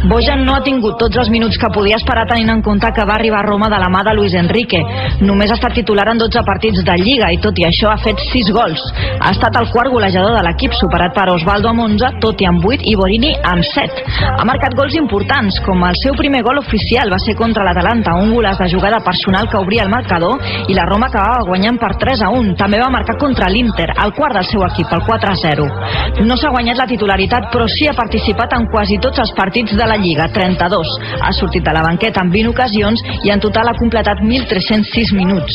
Bojan no ha tingut tots els minuts que podia esperar tenint en compte que va arribar a Roma de la mà de Luis Enrique. Només ha estat titular en 12 partits de Lliga i tot i això ha fet 6 gols. Ha estat el quart golejador de l'equip, superat per Osvaldo amb 11, Totti amb 8 i Borini amb 7. Ha marcat gols importants, com el seu primer gol oficial va ser contra l'Atalanta, un golaç de jugada personal que obria el marcador i la Roma acabava guanyant per 3-1. També va marcar contra l'Inter, el quart del seu equip, el 4-0. No s'ha guanyat la titularitat, però sí ha participat en quasi tots els partits de la Lliga, 32. Ha sortit de la banqueta en 20 ocasions i en total ha completat 1.306 minuts.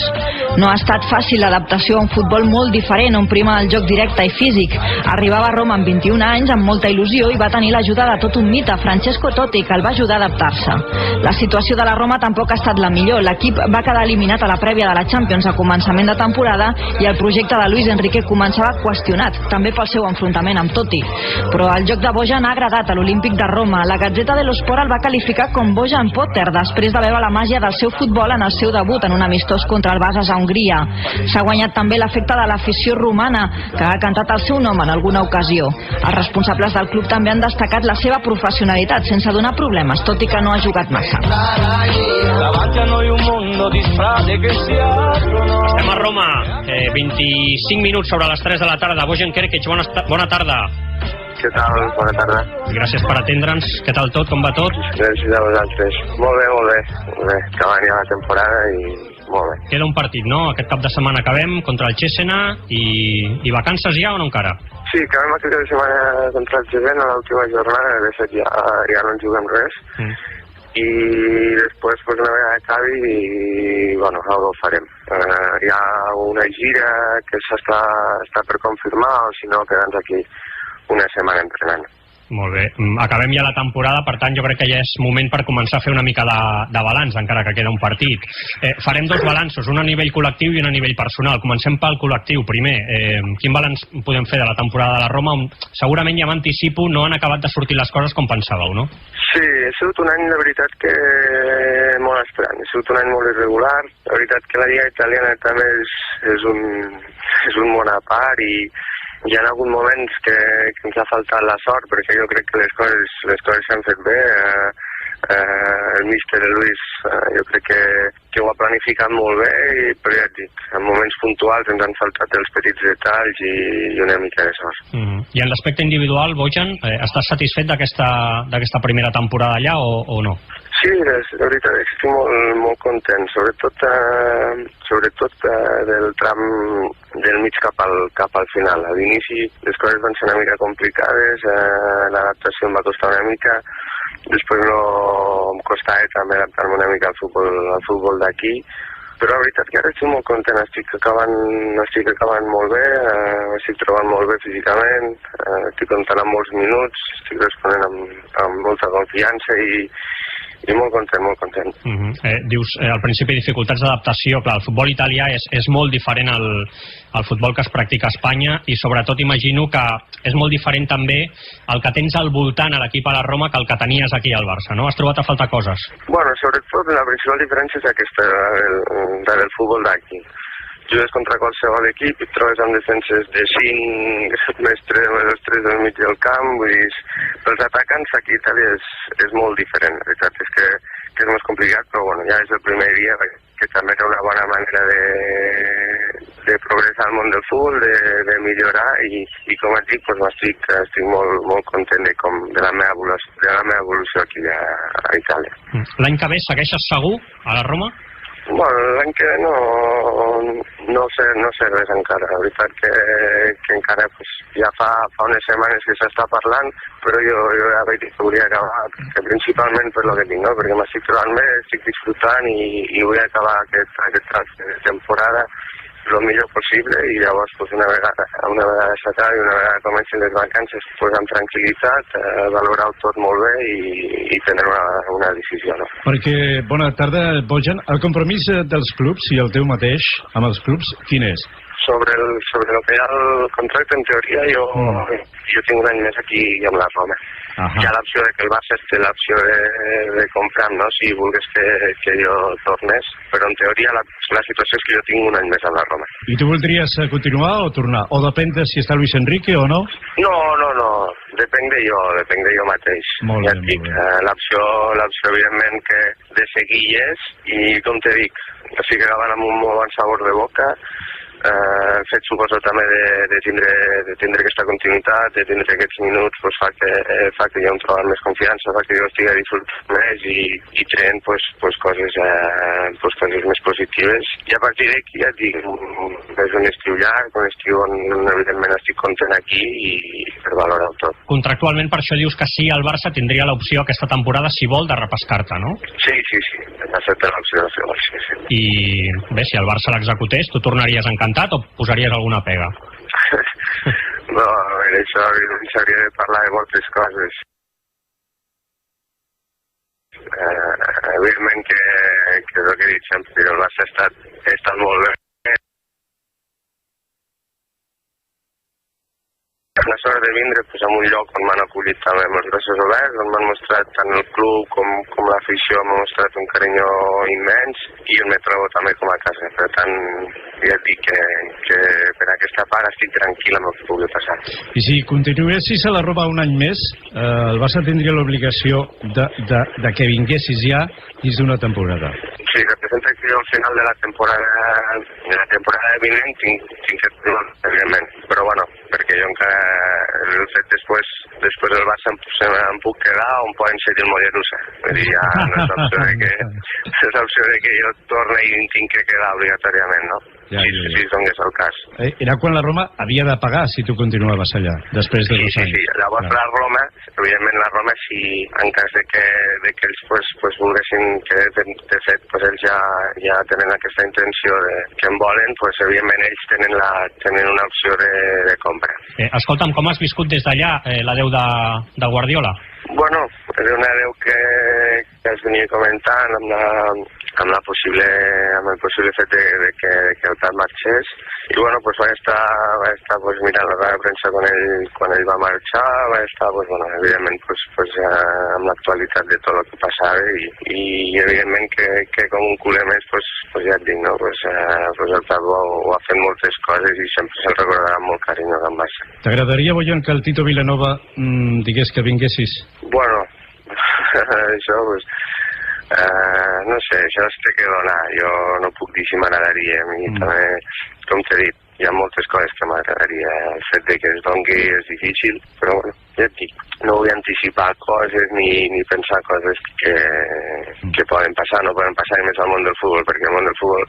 No ha estat fàcil l'adaptació a un futbol molt diferent, on prima el joc directe i físic. Arribava a Roma amb 21 anys, amb molta il·lusió, i va tenir l'ajuda de tot un mite, Francesco Totti, que el va ajudar a adaptar-se. La situació de la Roma tampoc ha estat la millor. L'equip va quedar eliminat a la prèvia de la Champions a començament de temporada i el projecte de Luis Enrique començava qüestionat, també pel seu enfrontament amb Totti. Però el joc de Bojan ha agradat a l'Olímpic de Roma. La Gazzetta dello Sport el va qualificar com Bojan Potter, després de veure la màgia del seu futbol en el seu debut en un amistós contra el Bases a Hongria. S'ha guanyat també l'afecte de l'afició romana, que ha cantat el seu nom en alguna ocasió. Els responsables del club també han destacat la seva professionalitat, sense donar problemes, tot i que no ha jugat massa. Estem a Roma, 25 minuts sobre les 3 de la tarda. Bojan Kerkech, bona tarda. Què tal? Bona tarda. Gràcies per atendre'ns. Què tal tot? Com va tot? Gràcies a vosaltres. Molt bé, molt bé. Molt bé. Acabant ja la temporada i molt bé. Queda un partit, no? Aquest cap de setmana acabem contra el Cesena i vacances ja o no encara? Sí, acabem aquest cap de setmana contra el Cesena, l'última jornada. De fet, ja no en juguem res. I després, una vegada acabi, i bueno, algo farem. Hi ha una gira que està per confirmar, o si no, quedant aquí una setmana entrenant. Molt bé. Acabem ja la temporada, per tant jo crec que ja és moment per començar a fer una mica de balanç, encara que queda un partit. Farem dos balanços, un a nivell col·lectiu i un a nivell personal. Comencem pel col·lectiu. Primer, quin balanç podem fer de la temporada de la Roma, on segurament ja m'anticipo no han acabat de sortir les coses com pensàveu, no? Sí, ha sigut un any, de veritat, que molt estrany. Ha sigut un any molt irregular. La veritat que la Lliga italiana també és un món a part i hi ha hagut moments que ens ha faltat la sort, perquè jo crec que les coses s'han fet bé. El míster Luis jo crec que ho ha planificat molt bé, però ja et dic, en moments puntuals ens han faltat els petits detalls i una mica de sort. I en l'aspecte individual, Bojan, estàs satisfet d'aquesta primera temporada allà o no? Sí, la veritat és que estic molt content, sobretot del tram del mig cap al final. A l'inici les coses van ser una mica complicades, l'adaptació em va costar una mica, després no em costava també adaptar-me una mica al futbol d'aquí, però la veritat que ara estic molt content, estic acabant molt bé, estic trobant molt bé físicament, estic comptant amb molts minuts, estic responent amb molta confiança i molt content. Dius, al principi dificultats d'adaptació. Clar, el futbol italià és molt diferent al futbol que es practica a Espanya i sobretot imagino que és molt diferent també el que tens al voltant a l'equip a la Roma que el que tenies aquí al Barça, no? Has trobat a faltar coses? Bueno, sobretot la principal diferència és aquesta, del futbol d'aquí. Jugues contra qualsevol equip i et trobes amb defenses de 5 més 3 del mig del camp, vull dir, pels atacants aquí a Itàlia és molt diferent, la veritat és que és més complicat, però bueno, ja és el primer dia que també era una bona manera de progressar al món del futbol, de millorar i com et dic, estic molt content de la meva evolució aquí a Itàlia. L'any que ve segueixes segur a la Roma? Bueno, l'any que ve no sé res encara. La veritat que encara ja fa unes setmanes que s'està parlant, però jo ja vaig dir que volia acabar, principalment per lo que tinc, no? Perquè m'estic trobant bé, estic disfrutant i vull acabar aquest tracte de temporada el millor possible i llavors una vegada s'acabi, una vegada comencin les vacances, amb tranquil·litat, valorar-ho tot molt bé i prendre una decisió. No? Perquè, bona tarda, Bojan, el compromís dels clubs i el teu mateix amb els clubs, quin és? Sobre el que hi ha el contracte, en teoria, jo tinc un any més aquí amb la Roma. Hi ha l'opció que el Barça té l'opció de comprar-me, no? Si volgués que jo tornés, però en teoria la situació és que jo tinc un any més amb la Roma. I tu voldries continuar o tornar? O depèn de si està Luis Enrique o no? No. Depèn de jo mateix. Molt ja bé, et dic, molt bé. l'opció evidentment que de seguir és, i com te dic, o sigui que acaben amb un molt bon sabor de boca, el fet suposo també de tindre aquesta continuïtat, de tindre aquests minuts, pues, fa que jo em trobo més confiança, fa que jo estigui disfrutant més i traient pues, coses més positives. I a partir d'aquí ja et dic, és un estiu llarg, un estiu on evidentment estic content aquí i per valorar tot. Contractualment per això dius que sí, el Barça tindria l'opció aquesta temporada, si vol, de repescar-te, no? Sí, accepta l'opció de fer-ho, sí. I bé, si el Barça l'executés, tu tornaries encantat o posaries alguna pega? No, a veure, això s'hauria de parlar de moltes coses. Evidentment que és el que he dit sempre, el Barça ha estat molt bé. La sort de vindre pues, en un lloc on m'han acollit també amb els braços oberts, on m'han mostrat tant el club com l'afició, m'ha mostrat un carinyo immens i jo me trobo també com a casa. Per tant, ja et dic que per aquesta part estic tranquil amb el que pugui passar. I si continuessis a la Roma un any més, el Barça tindria l'obligació de que vinguessis ja dins d'una temporada. Sí, representa que jo al final de la temporada vinent tinc que trobar, evidentment. Però bueno, perquè jo encara el fet després del Barça em puc quedar o em poden seguir el Mollerussa. Vull dir, ja no és opció de que jo torni i tinc que quedar obligatòriament, no? Si donés el cas. Era quan la Roma havia de pagar si tu continuaves allà, després de 2 anys. Sí. Llavors la Roma, evidentment la Roma, si en cas de que ells volguessin, que de fet ells ja tenen aquesta intenció que en volen, evidentment ells tenen una opció de compra. Escolta'm, com has viscut des d'allà l'adeu de Guardiola? Bueno, és una adeu que es venia comentant amb el possible fet de que el Pep marxés i bueno, pues vaig estar mirant la roda de premsa quan ell va marxar, vaig estar evidentment amb l'actualitat de tot el que passava i evidentment que com un culer més ja et dic, no? El Pep ho ha fet moltes coses i sempre se'l recordarà amb molt carinyo d'en Barça. T'agradaria, Bojan, que el Tito Vilanova digués que vinguessis? Bueno, això no sé, això es té que donar. Jo no puc dir si m'agradaria. A mi també, com t'he dit, hi ha moltes coses que m'agradaria. El fet de que es doni és difícil, però bueno, ja et dic, no vull anticipar coses ni pensar coses que poden passar, no poden passar més al món del futbol, perquè el món del futbol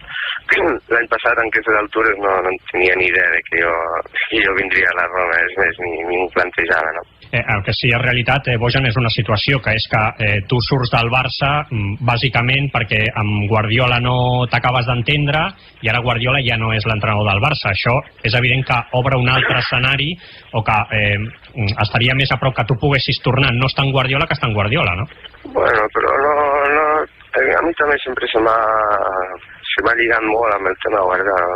l'any passat en aquestes altures no tenia ni idea de que jo vindria a la Roma, és més, ni m'ho plantejava, no? El que sí és realitat, Bojan, és una situació que és que tu surts del Barça bàsicament perquè amb Guardiola no t'acabes d'entendre i ara Guardiola ja no és l'entrenador del Barça. Això és evident que obre un altre escenari o que estaria més a prop que tu poguessis tornar no estar en Guardiola que estar en Guardiola, no? Bueno, però no... A mi també sempre se m'ha lligat molt amb el tema Guardiola.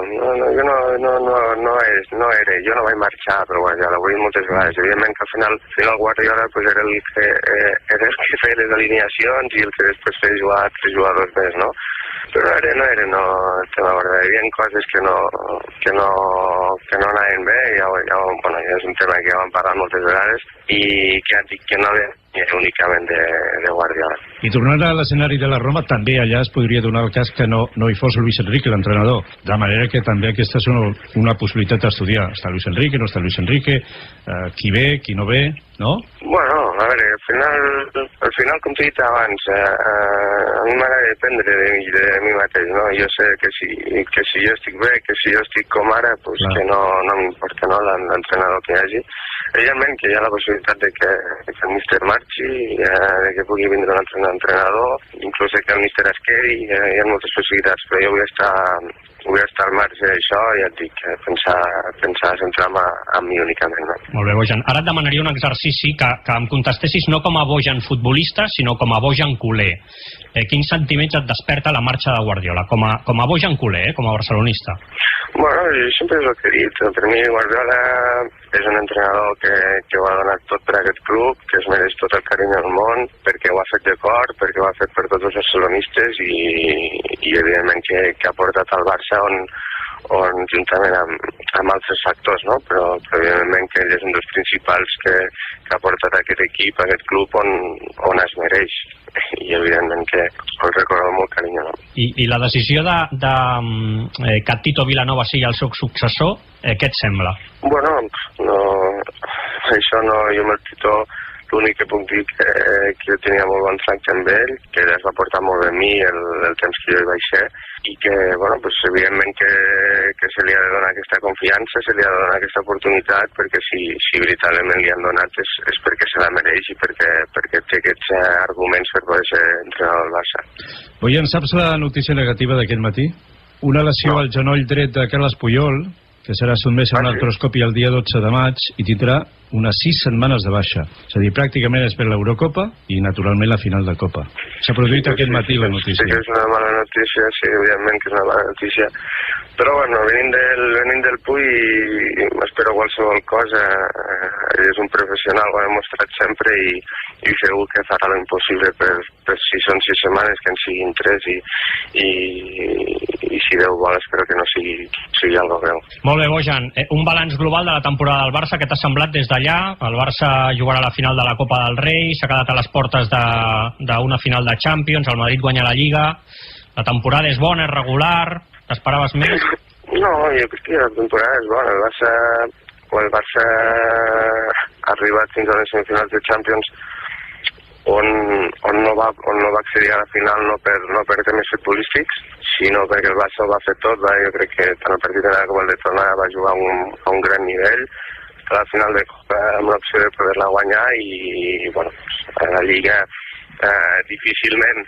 Jo no vaig marxar per Guardiola, ho he dit moltes vegades. Evidentment que al final Guardiola era el que feia les alineacions i el que després feia jugar 3 jugadors més, no? Però no era el tema Guardiola. Hi havia coses que no anaven bé, és un tema que ja vam parlar moltes vegades i que dic que no ve únicament de Guardiola. I tornant a l'escenari de la Roma, també allà es podria donar el cas que no hi fos Luis Enrique, l'entrenador. De manera que també aquesta és una possibilitat d'estudiar. Està Luis Enrique, no està Luis Enrique, qui ve, qui no ve, no? Bueno, a veure, al final com t'he dit abans, a mi m'agrada dependre de mi mateix, no? Jo sé que si jo estic bé, que si jo estic com ara, que no m'importa, no?, l'entrenador que hi hagi. Evidentment que hi ha la possibilitat de que el míster marxi, de que pugui vindre un altre entrenador, inclús que el míster es quedi, hi ha moltes possibilitats, però jo vull estar al marge d'això i ja et dic, pensar centrar-me en mi únicament. No? Molt bé, Bojan. Ara et demanaria un exercici que em contestessis no com a Bojan futbolista, sinó com a Bojan culer. Quins sentiments et desperta la marxa de Guardiola? Com a Bojan culer, com a barcelonista. Bueno, jo sempre és el que he dit. Per mi Guardiola és un entrenador que ho ha donat tot per a aquest club, que es mereix tot el carinyo del món, perquè ho ha fet de cor, perquè ho ha fet per tots els barcelonistes i evidentment que ha portat al Barça on juntament amb altres factors, no? Però evidentment que ell és un dels principals que ha portat aquest equip, aquest club on es mereix, i evidentment que el recordo amb molt carinyo. I la decisió que Tito Vilanova sigui el seu successor, què et sembla? Bueno, no, això no, jo amb el Tito l'únic que puc dir que jo tenia molt bon tracte amb ell, que ell es va portar molt bé a mi el temps que jo hi vaig ser, i que, bueno, pues, evidentment que se li ha de donar aquesta confiança, se li ha de donar aquesta oportunitat, perquè si veritablement li han donat és perquè se la mereix i perquè té aquests arguments per poder ser entrenador del Barça. Bojan, saps la notícia negativa d'aquest matí? Una lesió al genoll dret de Carles Puyol, que serà sotmès a un artroscopi el dia 12 de maig i tindrà unes 6 setmanes de baixa. És a dir, pràcticament es perd l'Eurocopa i, naturalment, la final de Copa. S'ha produït aquest matí la notícia. Sí que és una mala notícia, sí, evidentment que és una mala notícia. Però, bueno, venint del Puy, m'espero qualsevol cosa. Ell és un professional, ho ha demostrat sempre i segur que farà l'impossible per si són 6 setmanes, que en siguin 3 i si Déu vol espero que no sigui algo greu. Molt bé, Bojan. Un balanç global de la temporada del Barça, què t'ha semblat des d'allà? El Barça jugarà la final de la Copa del Rei, s'ha quedat a les portes d'una final de Champions, el Madrid guanya la Lliga, la temporada és bona, és regular, t'esperaves més? No, jo crec que la temporada és bona. El Barça ha arribat fins a les semifinals de Champions on no va accedir a la final no per temes futbolístics, sinó perquè el Barça ho va fer tot. Jo crec que tant el partit anava com el de tornada va jugar a un gran nivell, a la final de Copa amb l'opció de poder-la guanyar i bueno, a la Lliga difícilment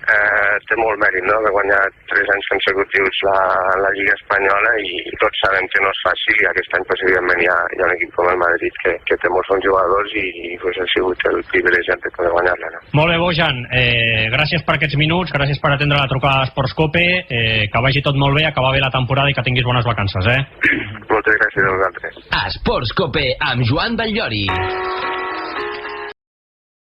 té molt mèrit, no?, de guanyar 3 anys consecutius la Lliga Espanyola i tots sabem que no és fàcil i aquest any pues, evidentment hi ha un equip com el Madrid que té molts bons jugadors i pues, ha sigut el privilegiat de poder guanyar-la. No? Molt bé, Bojan, gràcies per aquests minuts, gràcies per atendre la trucada d'Esports Cope, que vagi tot molt bé, acabar bé la temporada i que tinguis bones vacances. Moltes gràcies a vosaltres. Esports Cope amb Joan Batllori.